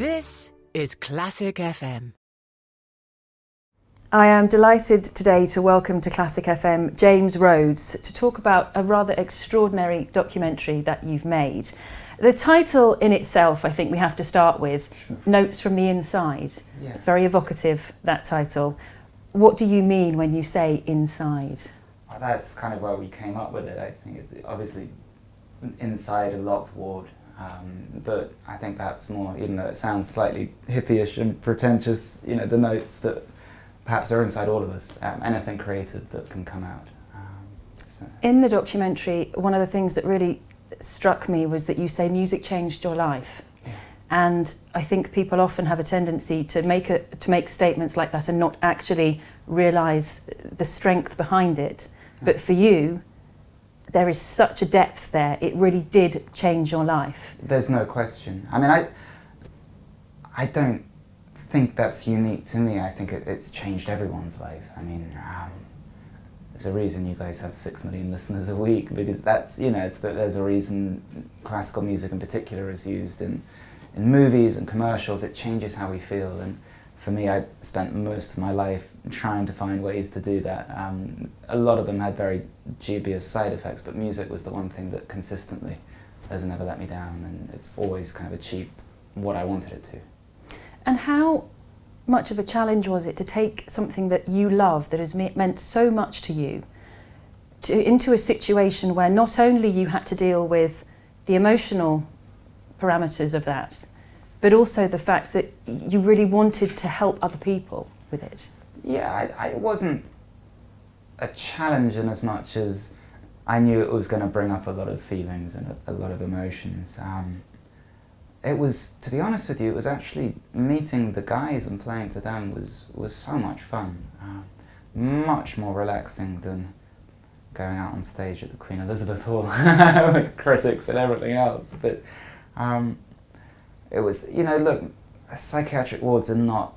This is Classic FM. I am delighted today to welcome to Classic FM James Rhodes to talk about a rather extraordinary documentary that you've made. The title in itself, I think we have to start with, Sure. Notes from the Inside. Yeah. It's very evocative, that title. What do you mean when you say inside? Well, that's kind of where we came up with it, I think. Obviously, inside a locked ward, but I think perhaps more, even though it sounds slightly hippie-ish and pretentious, the notes that perhaps are inside all of us, anything creative that can come out. In the documentary, one of the things that really struck me was that you say music changed your life. Yeah. And I think people often have a tendency to make statements like that and not actually realise the strength behind it. But for you, there is such a depth there. It really did change your life. There's no question. I mean, I don't think that's unique to me. I think it's changed everyone's life. I mean, there's a reason you guys have 6 million listeners a week, because that's, there's a reason classical music in particular is used in movies and commercials. It changes how we feel, and for me, I spent most of my life trying to find ways to do that. A lot of them had very dubious side effects, but music was the one thing that consistently has never let me down, and it's always kind of achieved what I wanted it to. And how much of a challenge was it to take something that you love, that has meant so much to you, into a situation where not only you had to deal with the emotional parameters of that, but also the fact that you really wanted to help other people with it? Yeah, it wasn't a challenge in as much as I knew it was going to bring up a lot of feelings and a lot of emotions. It was, to be honest with you, it was actually meeting the guys and playing to them was so much fun. Much more relaxing than going out on stage at the Queen Elizabeth Hall with critics and everything else. But it was, look, psychiatric wards are not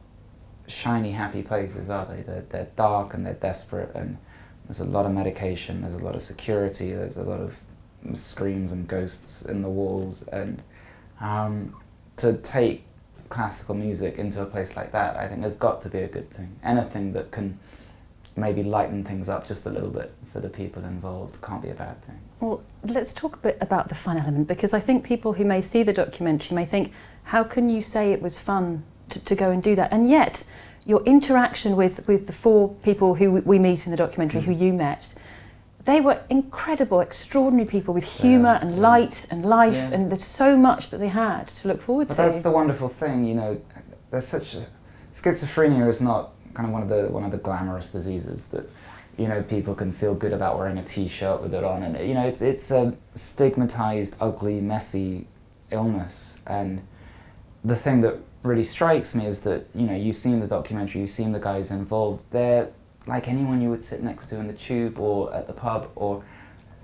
shiny, happy places, are they? They're dark and they're desperate, and there's a lot of medication, there's a lot of security, there's a lot of screams and ghosts in the walls, and to take classical music into a place like that, I think has got to be a good thing. Anything that can maybe lighten things up just a little bit for the people involved can't be a bad thing. Well, let's talk a bit about the fun element, because I think people who may see the documentary may think, how can you say it was fun to go and do that? And yet, your interaction with the 4 people who we meet in the documentary, who you met, they were incredible, extraordinary people with humour and light and life, and there's so much that they had to look forward to. But that's the wonderful thing, there's such a... Schizophrenia is not kind of one of the glamorous diseases that, people can feel good about wearing a t-shirt with it on, and it's a stigmatized, ugly, messy illness. And the thing that really strikes me is that, you've seen the documentary, you've seen the guys involved, they're like anyone you would sit next to in the tube or at the pub, or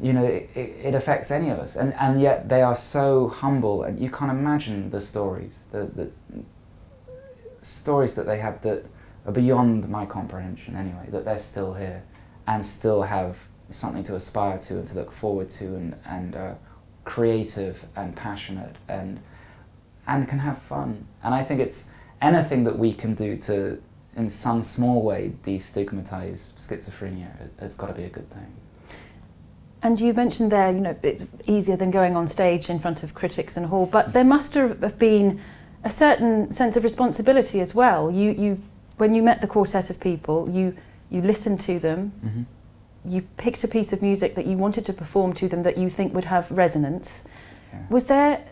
it affects any of us, and yet they are so humble, and you can't imagine the stories the stories that they have that are beyond my comprehension anyway, that they're still here and still have something to aspire to and to look forward to, and creative and passionate and can have fun. And I think it's anything that we can do to, in some small way, destigmatize schizophrenia has got to be a good thing. And you mentioned there, it's easier than going on stage in front of critics and hall, but there must have been a certain sense of responsibility as well. You when you met the quartet of people, you listened to them, you picked a piece of music that you wanted to perform to them that you think would have resonance. Yeah. Was there,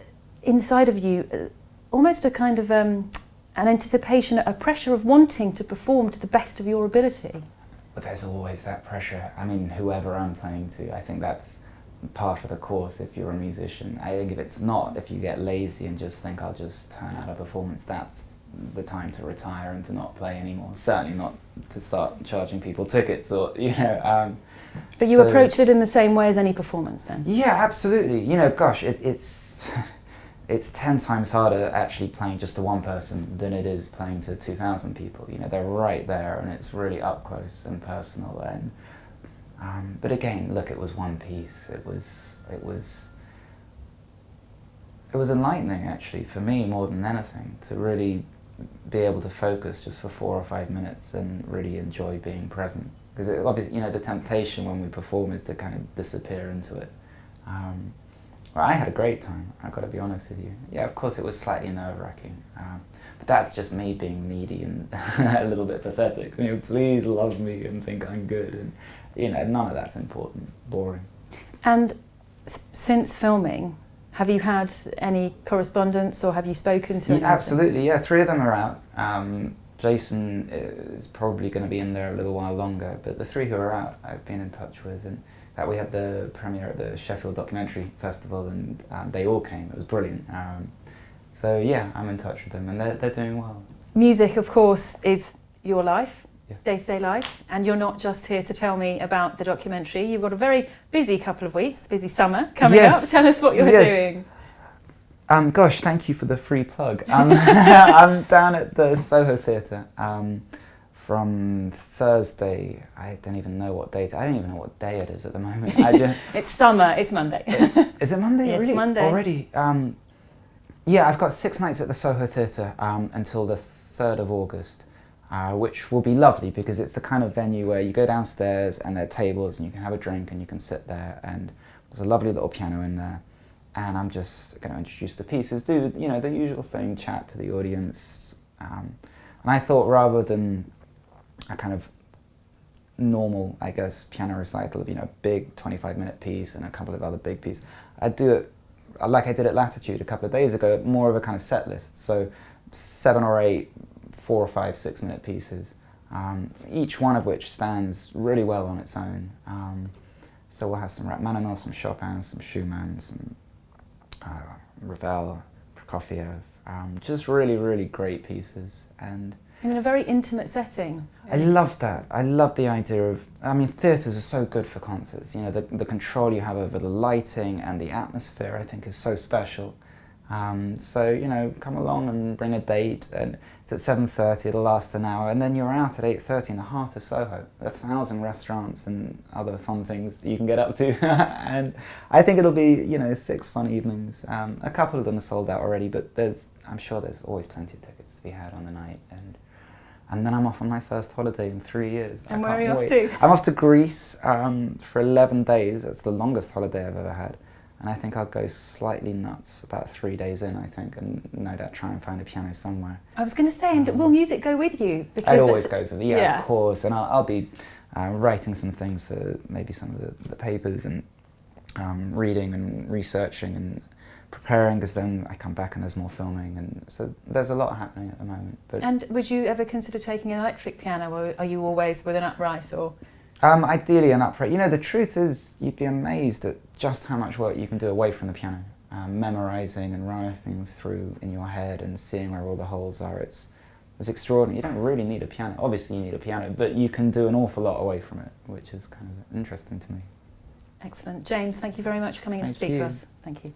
inside of you, almost a kind of an anticipation, a pressure of wanting to perform to the best of your ability? But there's always that pressure. I mean, whoever I'm playing to, I think that's par for the course if you're a musician. I think if it's not, if you get lazy and just think, I'll just turn out a performance, that's the time to retire and to not play anymore. Certainly not to start charging people tickets or, But you approached it in the same way as any performance then? Yeah, absolutely. Gosh, it's 10 times harder actually playing just to one person than it is playing to 2,000 people. They're right there, and it's really up close and personal. And but again, look, it was one piece. It was it was enlightening actually for me more than anything to really be able to focus just for 4 or 5 minutes and really enjoy being present. Because obviously, the temptation when we perform is to kind of disappear into it. Well, I had a great time, I've got to be honest with you. Yeah, of course it was slightly nerve-wracking, but that's just me being needy and a little bit pathetic. Please love me and think I'm good, and none of that's important, boring. And since filming, have you had any correspondence or have you spoken to them? Absolutely, yeah, 3 of them are out. Jason is probably going to be in there a little while longer, but the 3 who are out I've been in touch with, and we had the premiere at the Sheffield Documentary Festival and they all came. It was brilliant. So yeah, I'm in touch with them and they're doing well. Music, of course, is your life, yes. Day-to-day life, and you're not just here to tell me about the documentary. You've got a very busy couple of weeks, busy summer coming up. Tell us what you're doing. Gosh, thank you for the free plug. I'm down at the Soho Theatre from Thursday. I don't even know what date. I don't even know what day it is at the moment. It's summer. It's Monday. Is it Monday? Yeah, really? it's Monday already. Yeah, I've got 6 nights at the Soho Theatre until the 3rd of August, which will be lovely because it's the kind of venue where you go downstairs and there are tables and you can have a drink and you can sit there, and there's a lovely little piano in there. And I'm just going to introduce the pieces, do the usual thing, chat to the audience. And I thought rather than a kind of normal, I guess, piano recital of big 25-minute piece and a couple of other big pieces, I'd do it like I did at Latitude a couple of days ago, more of a kind of set list. So 7 or 8, 4 or 5, 6-minute pieces, each one of which stands really well on its own. So we'll have some Rachmaninoff, some Chopin, some Schumann, some Ravel, Prokofiev, just really, really great pieces. And in a very intimate setting. I love that. I love the idea of, theatres are so good for concerts. The control you have over the lighting and the atmosphere, I think, is so special. So, come along and bring a date, and it's at 7:30, it'll last an hour, and then you're out at 8:30 in the heart of Soho. 1,000 restaurants and other fun things that you can get up to. And I think it'll be, 6 fun evenings. A couple of them are sold out already, but I'm sure there's always plenty of tickets to be had on the night. And then I'm off on my first holiday in 3 years. And where are you off to? I'm off to Greece for 11 days. That's the longest holiday I've ever had. And I think I'll go slightly nuts about 3 days in, I think, and no doubt try and find a piano somewhere. I was going to say, and will music go with you? Because it always goes with me, yeah, of course. And I'll be writing some things for maybe some of the papers and reading and researching and preparing, because then I come back and there's more filming, and so there's a lot happening at the moment. But and would you ever consider taking an electric piano, or are you always with an upright? Or ideally an upright. The truth is, you'd be amazed at just how much work you can do away from the piano, memorising and running things through in your head and seeing where all the holes are. It's extraordinary. You don't really need a piano. Obviously you need a piano, but you can do an awful lot away from it, which is kind of interesting to me. Excellent. James, thank you very much for coming and speak to us. Thank you.